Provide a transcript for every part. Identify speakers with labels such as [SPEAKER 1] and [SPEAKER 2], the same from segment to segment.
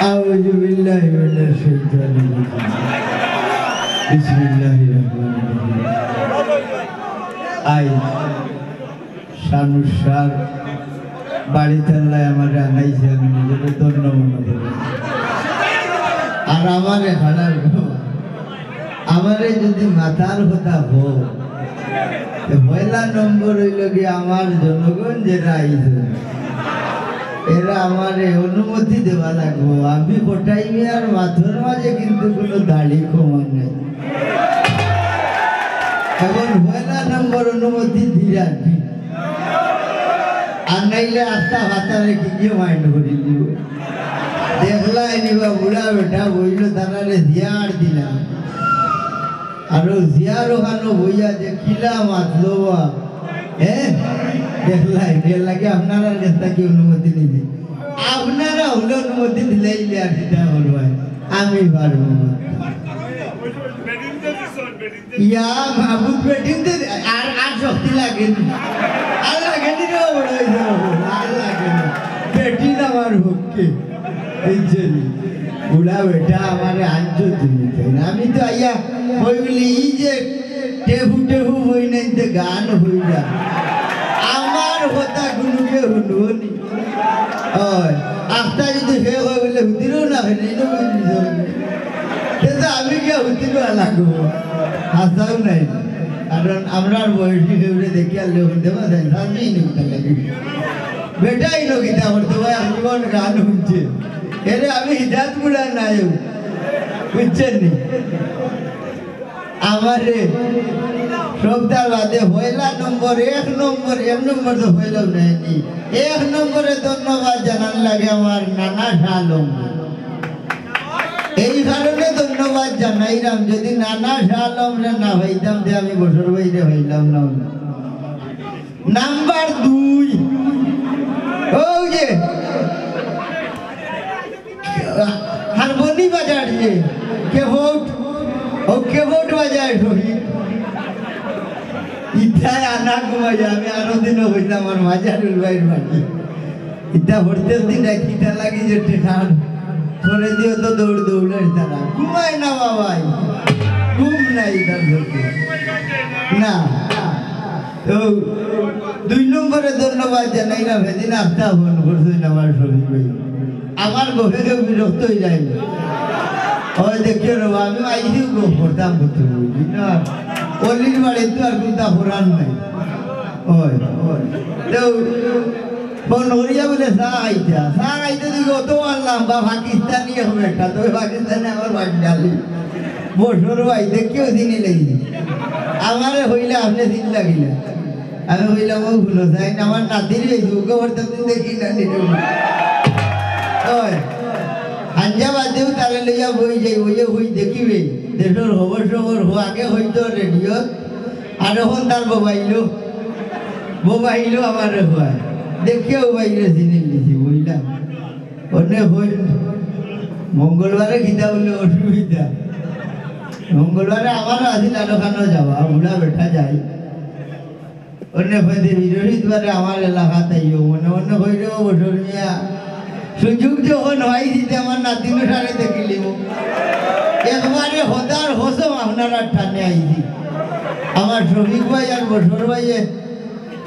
[SPEAKER 1] আউযু বিল্লাহি মিনাশ শাইতানির রাজিম। বিসমিল্লাহির রহমানির রহিম। আই শানুসার বাড়িতে আমার আনাইছে, আমি নিজেকে ধন্য মনে করি। আর আমারে হারার আমারে যদি মাথার কথা হোক, পয়লা নম্বর হইল কি আমার জনগণ যেটা আইছে এরা আমারে অনুমতি দেওয়া লাগবো। আমি কোটাইমি আর মাথার মাঝে কিন্তু কোনো দাড়ি কমান নাই। এখন পয়লা নম্বর অনুমতি দিরা আর নাইলে আস্তা ভাতারে কি কি মাইন্ড করি দিব। দেখলা নিবা বুড়া বেটা বইল তারারে জিয়ার দিলাম আর জিয়ার ওখানে বইয়া যে কিলা মাতলো দেখলাই এর লাগে আপনারা কাছে কি অনুমতি নিবি। আপনারা হলে অনুমতি দিলেই আর সেটা বলবো আমি পারবো ইয়া মাহবুব বেটিং আর আর শক্তি লাগে আর লাগে নি রে বড় আর লাগে না বেটি আমার হককে বুড়া বেটা আমার আঞ্চল তুমি আমি তো আইয়া হই বলি এই যে টেহু টেহু হই নাই যে গান হই যা আমার কথা গুনুকে হুনুনি হয় আস্তা যদি হে হয় বলে হুতিরও না হয় নাই না কিন্তু আমি কে হুতিরও লাগবো আস্তাও নাই। কারণ আমরা বয়সী কেউরে দেখি আর লোক দেওয়া যায় সামনেই নিতে লাগে বেটাই নগিতা করতে ভাই জীবন গান শুনছে এরে আমি হিজাত বুড়া নাই বুঝছেন নি আমারে সপ্তাহ বাদে পয়লা নম্বর এক নম্বর তো হইলাম নাইনি এক নম্বরে ধন্যবাদ জানান লাগে আমার নানা শালম। এই কারণে ধন্যবাদ জানাইলাম, যদি নানা শালম না হইতাম যে আমি বছর বাইরে হইলাম না। নাম্বার 2 ওই যে হারমোনি বাজার যে কেবোর্ড বাজার ইটায় আনা ঘুমাই আমি আরো দিনও হইলাম আমার মাজারুল ভাইয়ের বাড়ি ইটা ভরতে দিন ইটা লাগি যে ঠেকান করে দিও তো দৌড় দৌড়ে তারা ঘুমায় না বাবাই ঘুম নাই তার না। তো 2 নম্বরে ধন্যবাদ জানাইলাম সেদিন আস্তা ফোন করছেন আমার শরীর ভাই আমার গোফে কেউ বিরক্ত হয়ে যায় ওই দেখে রবা আমি আইসি গো করতাম করতে বুঝলি না অলির বাড়ি তো আর কোনটা ফোরান নাই ওই তো ফোন করিয়া বলে চা খাইতে তুই কত আনলাম বা পাকিস্তানি হবে একটা তো পাকিস্তানে আমার বাড়ি ডালি বছর ভাই দেখেও চিনি লাগি আমারে হইলে আপনি দিন লাগিলে আমি হইলাম ও ভুলো যাই না আমার নাতির দেখি না আঞ্জাবাদেও তারে লইয়া বই যাই ওইয়ে হই দেখিবে দেশের খবর সবর আগে হইতো রেডিও আর এখন তার মোবাইলও আমার হয় দেখেও বাইরে চিনি লিখি বুঝলাম অনেক হই মঙ্গলবারে খিদা বলে অসুবিধা মঙ্গলবারে আমারও আসিল আলোখানো যাওয়া বুড়া বেঠা যাই অন্য হইতে বিরোধীবারে আমার এলাকা তাইও মনে মনে হইলেও বছর মিয়া সুযোগ যখন হয় দিতে আমার নাতিনো সারে দেখিলিব একবারে হদার হসম আপনারা টানে আইছি আমার শ্রমিক ভাই আর বছর ভাইয়ে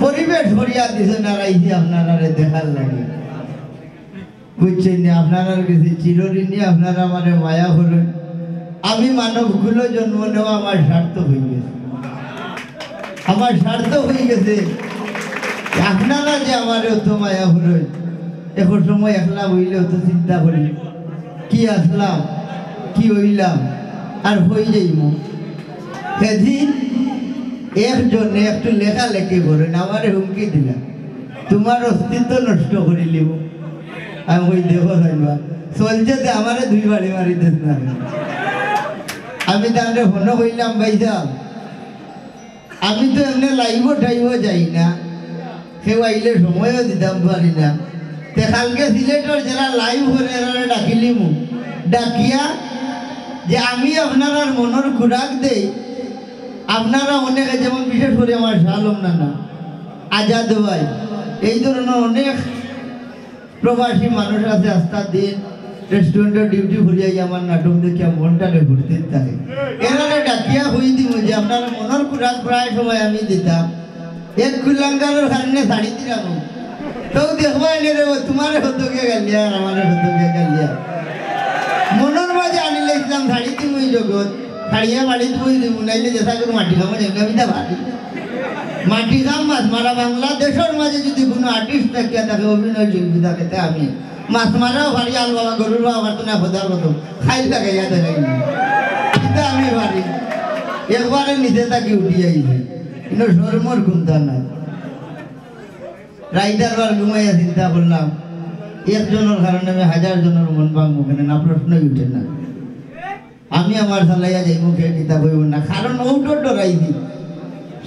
[SPEAKER 1] পরিবেশ ভরিয়া দিছেন আর আইছি আপনারা দেখার লাগে বুঝছেন আপনারা কাছে চিরঋণী আপনারা আমার মায়া হলেন আমি মানবগুলো জন্ম নেওয়া আমার স্বার্থ হয়ে গেছে আমার স্বার্থ হয়ে গেছে আপনারা যে আমার অত মায়া হলেন এখন সময় একলা হইলে অত চিন্তা করি কি আসলাম কি হইলাম আর হয়ে যাইব সেদিন একজনে একটু লেখালেখি করেন আমার হুমকি দিলাম তোমার অস্তিত্ব নষ্ট করে লিব আমি ওই দেখো ভাইবা চলছে যে আমারে 2 বাড়ি মারিতে না আমি তাহলে হন হইলাম ভাইসা আমি তো এমনি লাইব টাইব যাই না কেউ আইলে সময়ও দিতাম পারি না তে কালকে সিলেটর যারা লাইভ করে এরা ডাকিলিমু ডাকিয়া যে আমি আপনার মনের খোরাক দেই আপনারা অনেকে যেমন বিশেষ করে আমার শালম নানা আজাদ ভাই এই ধরনের অনেক প্রবাসী মানুষ আছে আস্থার দিন রেস্টুরেন্টের ডিউটি ঘুরিয়াই আমার নাটক দেখিয়া মনটারে ঘুরতে থাকে এনারে ডাকিয়া হই দিব যে আপনার মনের খুরাক প্রায় সময় আমি দিতাম এক কুলাঙ্গারের কারণে শাড়ি দিলাম তো দেখবা এনে রে তোমার হতো কে গালিয়া আর আমার হতো কে গালিয়া মনের মাঝে আনিলে ইসলাম শাড়ি দিব এই জগৎ শাড়িয়া বাড়ি বই দিব নাইলে যেটা করে মাটি খাবো যেটা আমি ভাবি মাটি খাম মাছ মারা বাংলাদেশের মাঝে যদি কোনো আর্টিস্ট থাকিয়া থাকে অভিনয় শিল্পী থাকে তা আমি মাছ মারাও ভারি আল বাবা গরুর বাবা তো না খোদার মতো খাই লাগাইয়া দেখাই এটা আমি ভারি একবারে নিজে তাকে উঠি আইছি কিন্তু শর্মর গুন্তা নাই রাইডার বার ঘুমাইয়া চিন্তা করলাম একজনের কারণে আমি 1000 জনের মন ভাঙবো কেন না প্রশ্নই উঠে না আমি আমার চালাইয়া যাই মুখে কিতাব হইব না কারণ ওটার ডরাইছি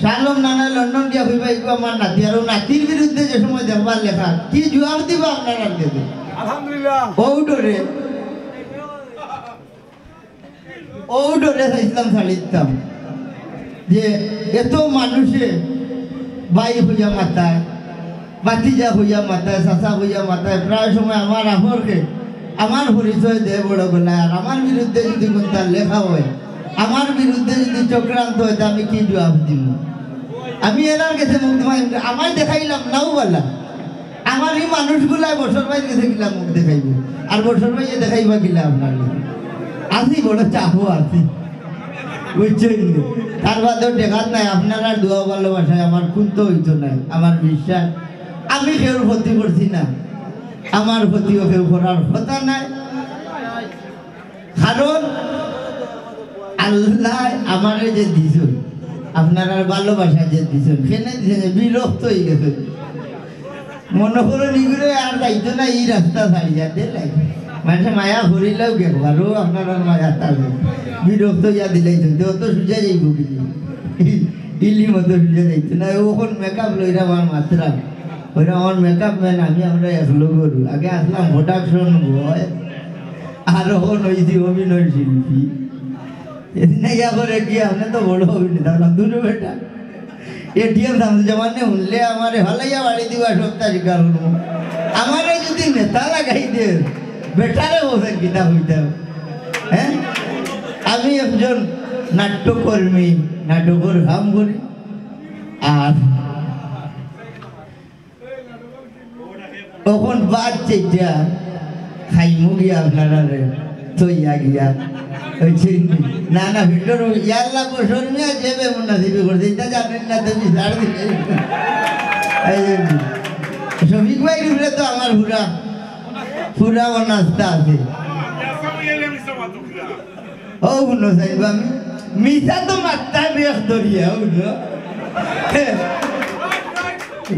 [SPEAKER 1] শালম নানা লন্ডন দিয়া হইবা এগো আমার নাতি আর নাতির বিরুদ্ধে যে সময় দেখবার লেখা কি জবাব দিব আপনারা দেবে আলহামদুলিল্লাহ ও ডরে চাইছিলাম শাড়ি দিতাম যে এত মানুষে বাই হইয়া মাতায় বাতিজা হইয়া মাতায় চাচা হইয়া মাতায় প্রায় সময় আমার আমরকে আমার পরিচয় দেয় বড় গলা আর আমার বিরুদ্ধে যদি কোনটা লেখা হয় আমার বিরুদ্ধে যদি চক্রান্ত হয় তা আমি কি জবাব দিব আমি এনার কাছে মুখ আমার দেখাইলাম নাও বলা আমার এই মানুষগুলা বছর ভাই কাছে গেলাম মুখ দেখাইব আর বছর ভাই দেখাইবা গেলে আপনার আসি বড় চাহো আসি বুঝছেন তার বাদেও দেখাত নাই আপনার আর দোয়া ভালোবাসায় আমার খুন্ত হইতো নাই আমার বিশ্বাস আমি কেউর ক্ষতি করছি না আমার ক্ষতিও কেউ করার কথা নাই কারণ আল্লাহ আমারে যে দিছুন আপনারা ভালোবাসা যে দিছুন সেনে দিছেন বিরক্ত হয়ে গেছে মনে করো নিগুলো আর যাইতো না এই রাস্তা ছাড়িয়া দিলাই মানে মায়া ঘুরিলেও গেল আরো আপনারা মায়া থাকবে বিরক্ত ইয়া দিলাই তো অত সুজা যাইব কিন্তু ইলি মতো সুজা যাইতো না ওখন মেকআপ লইরা আমার মাত্রা ওইটা আমার মেকআপ ম্যান আমি আমরা একলো করু আগে আসলাম প্রোডাকশন বয় আর ওখন হয়েছি অভিনয় শিল্পী এদিন করে কি আপনি তো বড় অভিনেতা দূরে বেটা এটিএম সামনে জমানে শুনলে আমার ভালাইয়া বাড়ি দিবা সপ্তাহ শিকার হলো আমারে যদি নেতা লাগাই দে বেটারে বসেন কিতাব হইতাম হ্যাঁ আমি একজন নাট্যকর্মী নাটকের কাম করি আর তখন বাদ চেটা খাইমু গিয়া আপনারা তৈয়া গিয়া না না ভিতর ইয়াল্লা বছর নিয়ে যাবে মুনাসিবি করছে এটা জানেন না তুমি ছাড় দিলে শফিক ভাই ঘুরে তো আমার পুরা নাস্তা আছে ও শুনো চাইব আমি মিশা তো মাত্রা বেশ ধরিয়া শুনো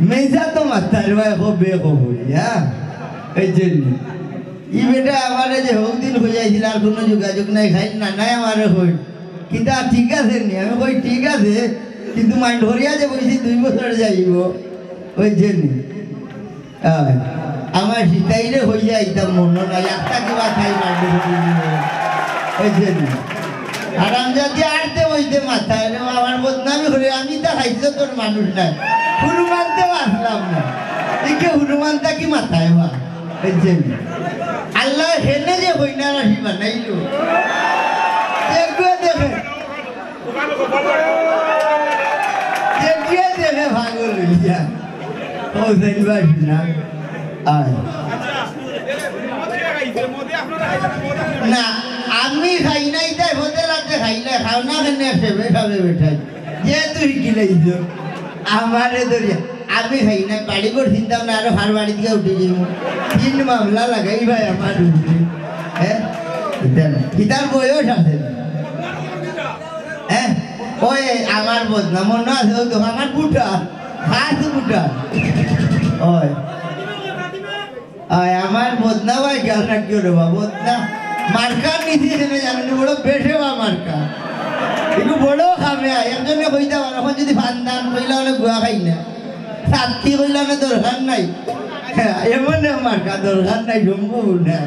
[SPEAKER 1] মিশা তো মাত্রার ভাই খুব বেশ হইয়া এই জন্য ই বেটা আমারে যে হোক দিন হয়ে যাইছিল আর কোনো যোগাযোগ নাই খাই না নাই আমারে হই কিন্তু ঠিক আছে নি আমি কই ঠিক আছে কিন্তু মাইন্ড ধরিয়া যে বলছি 2 বছর যাইব ওই জন্য আমার সীতাইরে হয়ে যাইতাম মনে নাই একটা কিবা খাই মাইন্ড ওই জন্য আর আমি যদি আড়তে বইতে মাথায় আমার বদনামি করে আমি তা খাইছো তোর মানুষ নাই হনুমানতেও আসলাম না একে হনুমানটা কি মাথায় বা ওই জন্য আল্লাহ হেনে যে হইনা রাশি বানাইলো দেখে ভাগল হইয়া ও যাইবা না না আমি খাই নাই তাই হোটেল আছে খাই না খাও না কেন সেবে খাবে বেঠাই যে তুই কিলাইছ আমারে ধরিয়া আমি খাই না বাড়ি করে চিন্তাম না আরো হার বাড়ি থেকে উঠে যাই 3 মামলা লাগাই ভাই আমার উপরে হ্যাঁ কিতার বয়স আছে হ্যাঁ ওই আমার বদনাম মনে আছে ওই তো আমার বুটা হাত বুটা ওই আমার বদনা ভাই খেয়াল রাখিও রে বা বদনা মার্কার নিচে এখানে জানেন বড় বেশে বা মার্কা একটু বড় খাবে একজনে কইতে পারো এখন যদি ফান্দান কইলা হলে গুয়া খাই না সাথী কইলা না দরকার নাই এমন মার্কা দরকার নাই সম্ভব না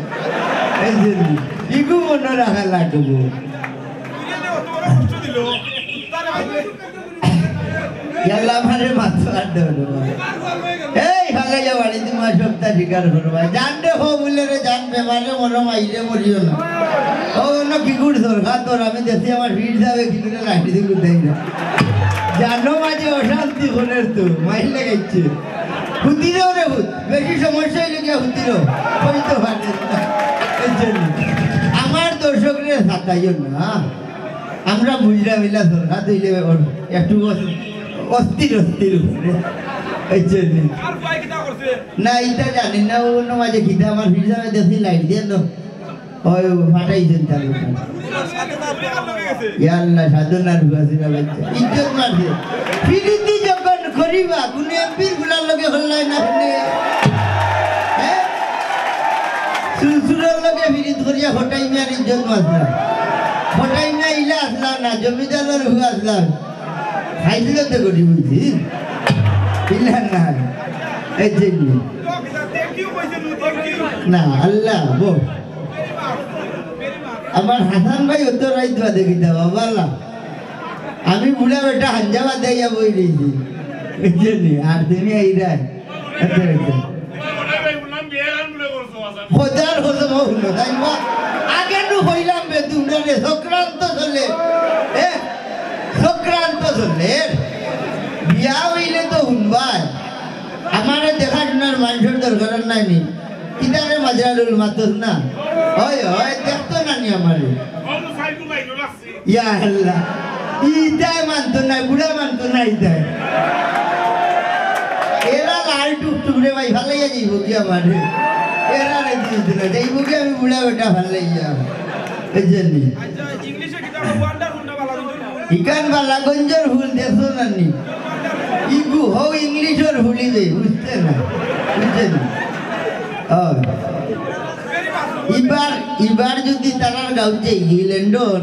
[SPEAKER 1] এই জন্য ইকু মনে রাখা লাগবো ইয়াল্লা মারে মাথা আর দেব এই ফালাইয়া বাড়ি তোমার সপ্তাহ স্বীকার করবা জান রে হো বলে রে জান বেমারে মরম আইরে মরিও না ও অন্য কি করছো তোর আমি দেখি আমার ভিড় যাবে কি করে লাঠি দিয়ে দেয় না জানো মাঝে অশান্তি হলের তো মাইল লাগাইছে হুতিরও রে হুত বেশি সমস্যা হইলে গিয়া হুতিরও হইতে পারে আমার দর্শকরে থাকাইও না আমরা বুঝলা মিলা সরকার দিলে একটু অস্থির অস্থির না এটা জানি না অন্য মাঝে খিদে আমার ভিড় যাবে দেখি লাইট দিয়ে তো ওই ফাটাইছেন চালু ইয়াল্লা সাধনার হুয়াছিরা বাচ্চা ইজ্জত মারছে ফিরিতি যখন করিবা কোন এমপির গুলার লগে হল্লাই না শুনে হ্যাঁ সুরসুরের লগে ফিরিত করিয়া ফটাই মিয়ার ইজ্জত মারছে ফটাই মিয়া ইলা আসলা না জমিদারের হুয়া আসলা খাইছিল তো করি বুঝছি ইলা না এই জন্য না আল্লাহ বো আমার হাসান ভাই উত্তর রাইতবা দেখিতে বাবা আমি বুড়া বেটা হাঞ্জাবা দেয়া বই দিয়েছি বুঝলি আর তুমি আইরাই হাজার হজম হল তাই আগে তো হইলাম বে তোমরা রে সংক্রান্ত চলে সংক্রান্ত চলে বিয়া হইলে তো শুনবাই আমার দেখাশোনার মানুষের দরকার নাই নি কিতারে মাজরালুল মাতুস না হয় হয় দেখতো না নি আমারে ইয়া আল্লাহ ইটাই মানতো না বুড়া মানতো না ইটাই এরা লাল টুকটুক রে ভাই ভালাইয়া যাইব কি আমারে এরা রে দিতে না যাইব কি আমি বুড়া বেটা ভালাইয়া এই জন্য ইকান বালা গঞ্জর ফুল দেখছো না নি ইগু হও ইংলিশর ভুলিবে বুঝতে না বুঝছেন এবার যদি তারার গাউছে ইংল্যান্ডর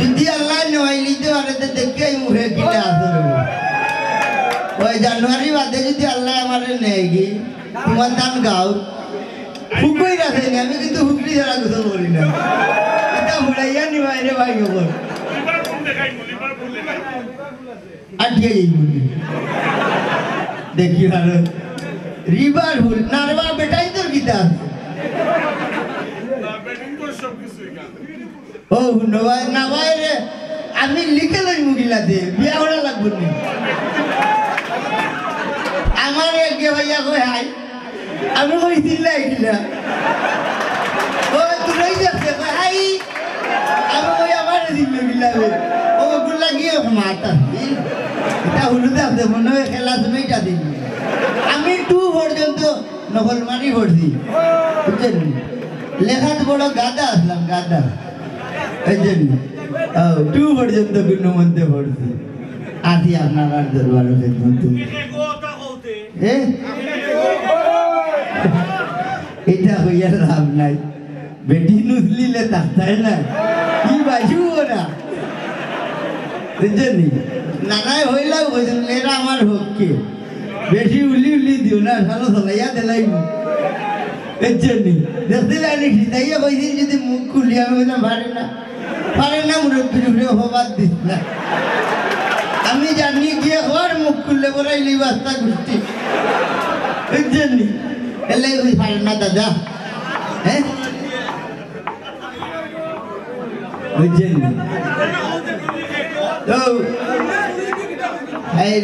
[SPEAKER 1] যদি আল্লাহ নইলিতে পারে তো দেখে মুখে কিটা আসবে ওই জানুয়ারি বাদে যদি আল্লাহ আমারে নেয় কি তোমার দান গাও ফুকই রাখেনি আমি কিন্তু হুকরি ছাড়া গোসল করি না এটা ভুলাইয়া নি বাইরে ভাই খবর আটিয়া যাইব দেখি আর রিভার ভুল নারবা বেটাই তোর গীতা ও নবাই না বাইরে আমি লিখে লই মুগিলাতে বিয়া হওয়া লাগবে না আমার একে ভাইয়া কই হাই আমি কই দিলাই দিলা ও তুই যাচ্ছে কই হাই আমি কই আমার দিলে বিলাবে ও গুলা গিয়ে মাতা এটা হলুদ আছে মনে হয় খেলা সময়টা দিন আমি 2 পর্যন্ত নকলমারি পড়ছি বুঝছেন লেখাত বড় গাদা আসলাম গাদা এই জন্য 2 পর্যন্ত কোনো মধ্যে পড়ছি আদি আপনার আর দরবার মধ্যে এটা হইয়া লাভ নাই বেটি নুসলিলে তাই না কি বাজু ওরা বুঝছেন নানাই হইলাম বুঝছেন এরা আমার হককে বেশি উলি উলি দিও না ভালো চলাইয়া দিলাইব বুঝছেন দেখতে জানি সিধাইয়া কইছি যদি মুখ খুলি আমি বললাম পারে না মুরব্বীর উপরে হবার দিস না আমি জানি গিয়ে হওয়ার মুখ খুললে বলাই লিবাস্তা গোষ্ঠী বুঝছেন এলে পারে না দাদা হ্যাঁ বুঝছেন তো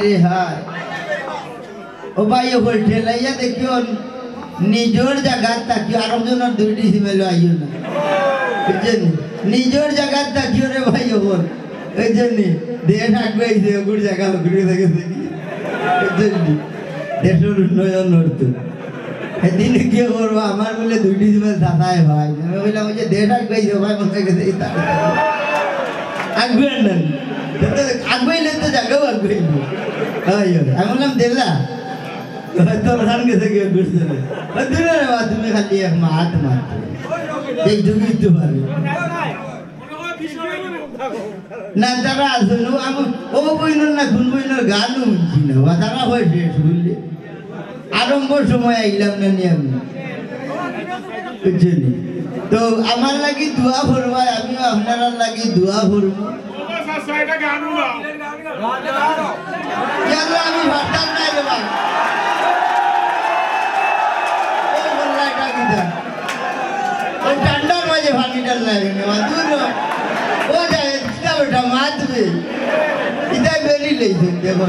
[SPEAKER 1] রে হায় ও ভাই ওপর ঠেলাইয়া দেখিও নিজের জায়গা তাকিও আরেকজনের দুইটি সিমেল আইও না বুঝছেন নিজের জায়গা তাকিও রে ভাই ওপর ওই জন্য দেশ আগুয়াইছে ওগুর জায়গা ঘুরে থাকে বুঝছেন দেশের উন্নয়ন হতো সেদিন কি করবো আমার বলে দুইটি সিমেল দাদায় ভাই আমি বললাম ওই যে দেশ আগুয়াইছে ভাই মনে গেছে আগুয়ার না আগুয়াইলে তো জায়গাও আগুয়াইব আমি বললাম দেলা তোর খান গেছে কেউ ঘুরছে দূরে রে বা তুমি খালি এক হাত মারতে এই ঢুকিতে পারবে না তারা আসল আমি ও বইনোর না কোন বইনোর গানও শুনছি না বা তারা হয় শেষ বুঝলে আরম্ভর সময় আইলাম না নি আমি বুঝছেন তো আমার লাগি দোয়া করবা আমিও আপনারা লাগি দোয়া করবো আমি ভাবতাম না রে বাবা ঠান্ডার মাঝে পানিটা লাগে না দূর ও যায় ওটা মাতবে ইটা বেরি লেইছেন দেখো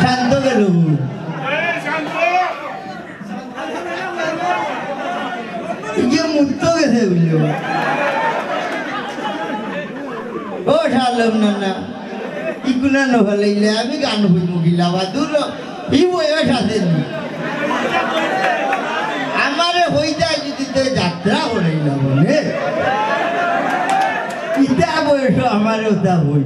[SPEAKER 1] শান্ত গেল ইয়ে মুক্ত গেছে বুঝলো ও সারলাম না না ইকুনা নহলাইলে আমি গান হই মুগিলা বা দূর ই বয়স আছে আমারে হই যায় যদি তো যাত্রা করাইলাম ইটা বয়স আমারও তা হই